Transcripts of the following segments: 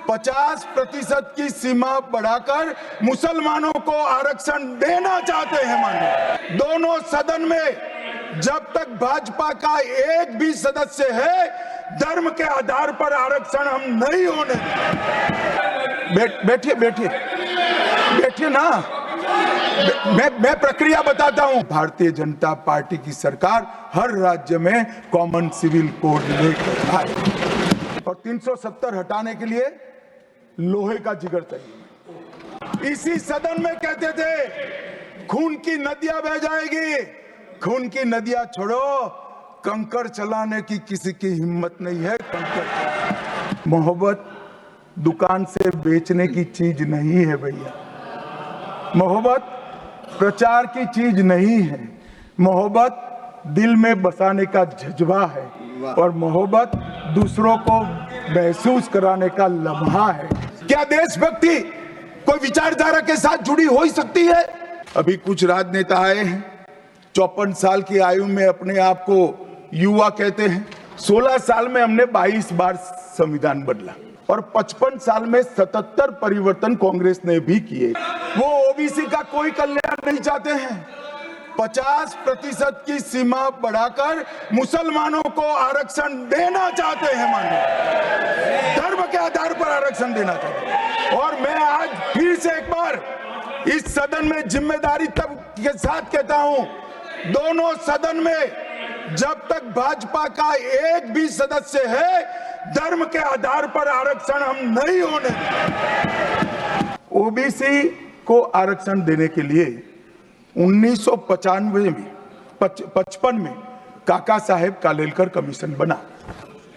50% की सीमा बढ़ाकर मुसलमानों को आरक्षण देना चाहते हैं। माननीय दोनों सदन में जब तक भाजपा का एक भी सदस्य है, धर्म के आधार पर आरक्षण हम नहीं होने देंगे। बैठिए बैठिए बैठिए ना, मैं प्रक्रिया बताता हूं। भारतीय जनता पार्टी की सरकार हर राज्य में कॉमन सिविल कोड लेकर आए और 370 हटाने के लिए लोहे का जिगर चाहिए। इसी सदन में कहते थे खून की नदियां बह जाएगी, खून की नदियां छोड़ो, कंकड़ चलाने की किसी की हिम्मत नहीं है। कंकड़ मोहब्बत दुकान से बेचने की चीज नहीं है भैया। मोहब्बत प्रचार की चीज नहीं है। मोहब्बत दिल में बसाने का जज्बा है और मोहब्बत दूसरों को महसूस कराने का लम्हा है। क्या देशभक्ति कोई विचारधारा के साथ जुड़ी हो ही सकती है? अभी कुछ राजनेता आए हैं, 54 साल की आयु में अपने आप को युवा कहते हैं। 16 साल में हमने 22 बार संविधान बदला और 55 साल में 77 परिवर्तन कांग्रेस ने भी किए। वो ओबीसी का कोई कल्याण नहीं चाहते हैं। 50% की सीमा बढ़ाकर मुसलमानों को आरक्षण देना चाहते हैं। माननीय धर्म के आधार पर आरक्षण देना चाहते हैं। और मैं आज फिर से एक बार इस सदन में जिम्मेदारी तब के साथ कहता हूं, दोनों सदन में जब तक भाजपा का एक भी सदस्य है, धर्म के आधार पर आरक्षण हम नहीं होने देंगे। ओबीसी को आरक्षण देने के लिए 1995 में 55 में काका साहेब कालेलकर कमीशन बना।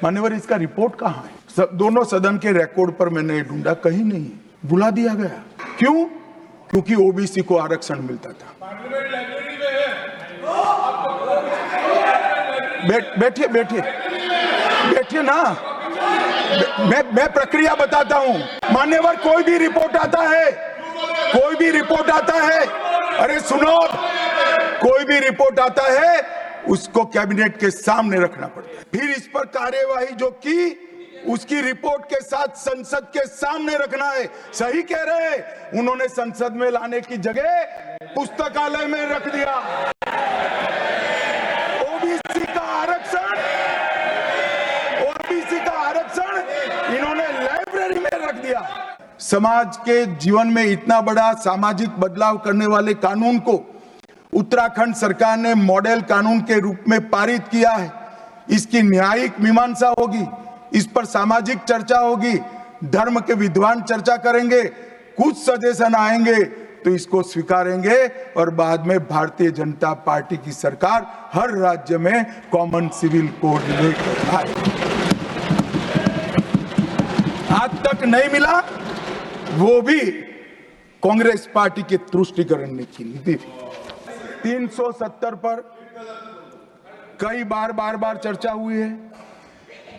मान्यवर, इसका रिपोर्ट कहाँ है? दोनों सदन के रिकॉर्ड पर मैंने ढूंढा, कहीं नहीं, बुला दिया गया। क्यों? क्योंकि ओबीसी को आरक्षण मिलता था। बैठिए बैठिए बैठिए ना, मैं प्रक्रिया बताता हूं। मान्यवर, कोई भी रिपोर्ट आता है, कोई भी रिपोर्ट आता है, अरे सुनो, कोई भी रिपोर्ट आता है उसको कैबिनेट के सामने रखना पड़ता है। फिर इस पर कार्यवाही जो की, उसकी रिपोर्ट के साथ संसद के सामने रखना है। सही कह रहे हैं, उन्होंने संसद में लाने की जगह पुस्तकालय में रख दिया। ओबीसी का आरक्षण इन्होंने लाइब्रेरी में रख दिया। समाज के जीवन में इतना बड़ा सामाजिक बदलाव करने वाले कानून को उत्तराखंड सरकार ने मॉडल कानून के रूप में पारित किया है। इसकी न्यायिक मीमांसा होगी, इस पर सामाजिक चर्चा होगी, धर्म के विद्वान चर्चा करेंगे, कुछ सजेशन आएंगे तो इसको स्वीकारेंगे और बाद में भारतीय जनता पार्टी की सरकार हर राज्य में कॉमन सिविल कोड लेकर आए। आज तक नहीं मिला, वो भी कांग्रेस पार्टी के तुष्टीकरण की नीति थी। 370 पर कई बार चर्चा हुई है,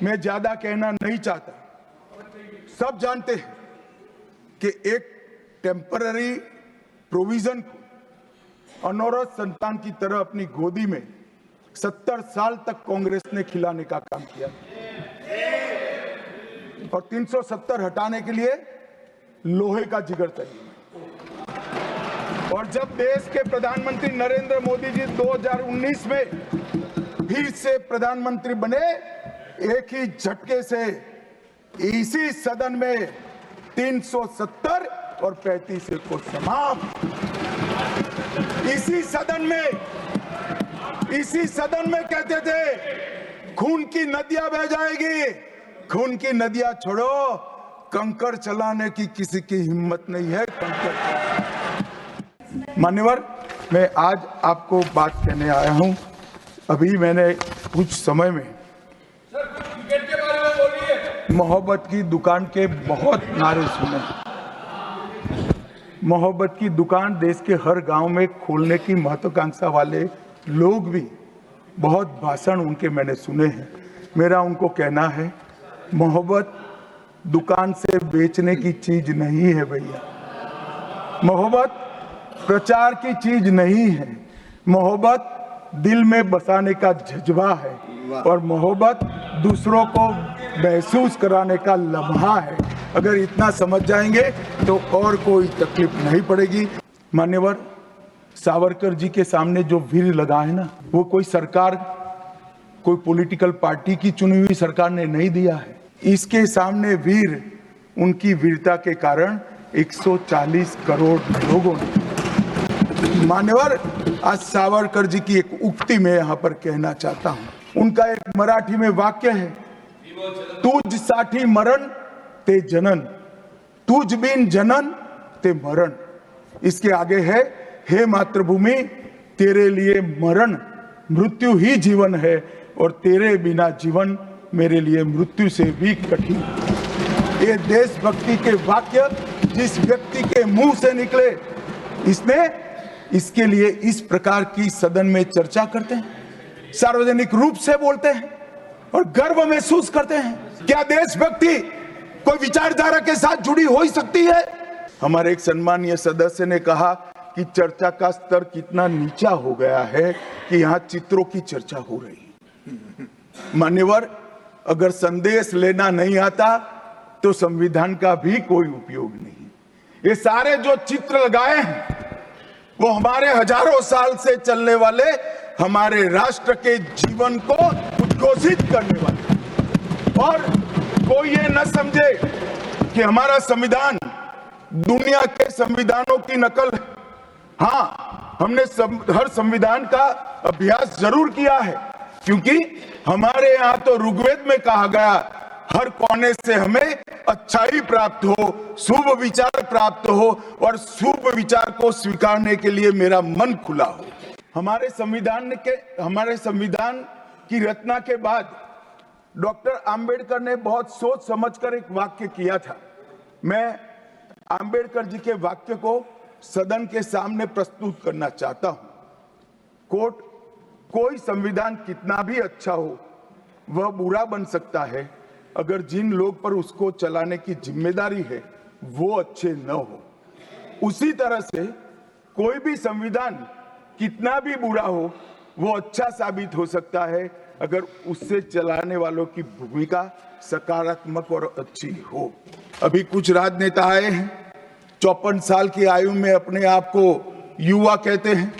मैं ज्यादा कहना नहीं चाहता। सब जानते हैं कि एक टेम्पररी प्रोविजन को अनौरत संतान की तरह अपनी गोदी में 70 साल तक कांग्रेस ने खिलाने का काम किया और 370 हटाने के लिए लोहे का जिगर चाहिए। और जब देश के प्रधानमंत्री नरेंद्र मोदी जी 2019 में फिर से प्रधानमंत्री बने, एक ही झटके से इसी सदन में 370 और 35 को समाप्त। इसी सदन में कहते थे खून की नदियां बह जाएगी, खून की नदियां छोड़ो, कंकड़ चलाने की किसी की हिम्मत नहीं है। मान्यवर, मैं आज आपको बात कहने आया हूं। अभी मैंने कुछ समय में मोहब्बत की दुकान के बहुत नारे सुने। मोहब्बत की दुकान देश के हर गांव में खोलने की महत्वाकांक्षा वाले लोग भी बहुत भाषण उनके मैंने सुने हैं। मेरा उनको कहना है, मोहब्बत दुकान से बेचने की चीज नहीं है भैया। मोहब्बत प्रचार की चीज नहीं है। मोहब्बत दिल में बसाने का जज्बा है और मोहब्बत दूसरों को महसूस कराने का लम्हा है। अगर इतना समझ जाएंगे तो और कोई तकलीफ नहीं पड़ेगी। मान्यवर सावरकर जी के सामने जो वीर लगा है ना, वो कोई सरकार, कोई पॉलिटिकल पार्टी की चुनी हुई सरकार ने नहीं दिया है। इसके सामने वीर, उनकी वीरता के कारण 140 करोड़ लोगों ने। मान्यवर आज सावरकर जी की एक उक्ति में यहां पर कहना चाहता हूं। उनका एक मराठी में वाक्य है, तुझ साठी मरण ते जनन, तुझ बिन जनन ते मरण। इसके आगे है, हे मातृभूमि तेरे लिए मरण मृत्यु ही जीवन है और तेरे बिना जीवन मेरे लिए मृत्यु से भी कठिन। ये देशभक्ति के वाक्य जिस व्यक्ति के मुंह से निकले, इसके लिए इस प्रकार की सदन में चर्चा करते हैं, सार्वजनिक रूप से बोलते हैं और गर्व महसूस करते हैं। क्या देशभक्ति कोई विचारधारा के साथ जुड़ी हो ही सकती है? हमारे एक सम्मानीय सदस्य ने कहा कि चर्चा का स्तर कितना नीचा हो गया है कि यहाँ चित्रों की चर्चा हो रही है। मान्यवर, अगर संदेश लेना नहीं आता तो संविधान का भी कोई उपयोग नहीं। ये सारे जो चित्र लगाए हैं वो हमारे हजारों साल से चलने वाले हमारे राष्ट्र के जीवन को उद्घोषित करने वाले। और कोई ये न समझे कि हमारा संविधान दुनिया के संविधानों की नकल है। हाँ, हमने हर संविधान का अभ्यास जरूर किया है, क्योंकि हमारे यहाँ तो ऋग्वेद में कहा गया, हर कोने से हमें अच्छाई प्राप्त हो, शुभ विचार प्राप्त हो और शुभ विचार को स्वीकारने के लिए मेरा मन खुला हो। हमारे संविधान की रचना के बाद डॉक्टर आंबेडकर ने बहुत सोच समझकर एक वाक्य किया था। मैं आंबेडकर जी के वाक्य को सदन के सामने प्रस्तुत करना चाहता हूं। कोट, कोई संविधान कितना भी अच्छा हो वह बुरा बन सकता है अगर जिन लोग पर उसको चलाने की जिम्मेदारी है वो अच्छे न हो। उसी तरह से कोई भी संविधान कितना भी बुरा हो वो अच्छा साबित हो सकता है अगर उससे चलाने वालों की भूमिका सकारात्मक और अच्छी हो। अभी कुछ राजनेता आए हैं, 54 साल की आयु में अपने आप को युवा कहते हैं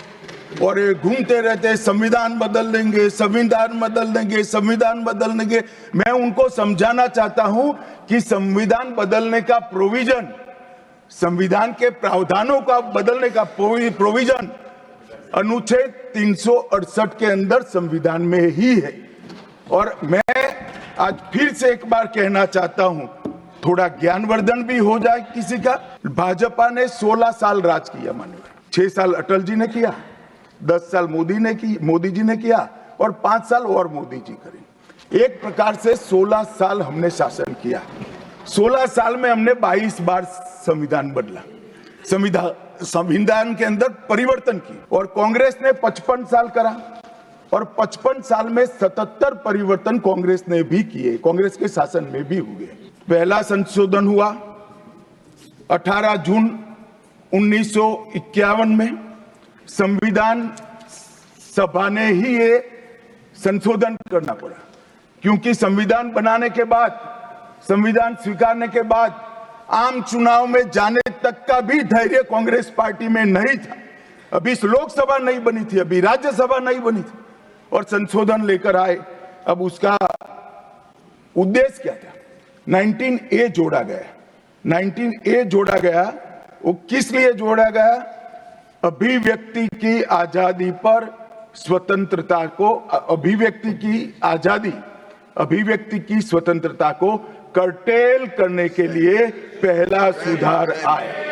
और ये घूमते रहते हैं, संविधान बदल देंगे, संविधान बदल देंगे, संविधान बदल देंगे। मैं उनको समझाना चाहता हूं कि संविधान बदलने का प्रोविजन, संविधान के प्रावधानों का बदलने का प्रोविजन अनुच्छेद 368 के अंदर संविधान में ही है। और मैं आज फिर से एक बार कहना चाहता हूं, थोड़ा ज्ञानवर्धन भी हो जाए किसी का। भाजपा ने 16 साल राज किया, माननीय 6 साल अटल जी ने किया, 10 साल मोदी जी ने किया और 5 साल और मोदी जी करें। एक प्रकार से 16 साल हमने शासन किया। 16 साल में हमने 22 बार संविधान बदला, संविधान के अंदर परिवर्तन की। और कांग्रेस ने 55 साल करा और 55 साल में 77 परिवर्तन कांग्रेस ने भी किए, कांग्रेस के शासन में भी हुए। पहला संशोधन हुआ 18 जून 1951 में। संविधान सभा ने ही ये संशोधन करना पड़ा, क्योंकि संविधान बनाने के बाद, संविधान स्वीकारने के बाद आम चुनाव में जाने तक का भी धैर्य कांग्रेस पार्टी में नहीं था। अभी लोकसभा नहीं बनी थी, अभी राज्यसभा नहीं बनी थी और संशोधन लेकर आए। अब उसका उद्देश्य क्या था? 19A जोड़ा गया। 19A जोड़ा गया, वो किस लिए जोड़ा गया? अभिव्यक्ति की आजादी पर स्वतंत्रता को, अभिव्यक्ति की आजादी, अभिव्यक्ति की स्वतंत्रता को कर्टेल करने के लिए पहला सुधार आया।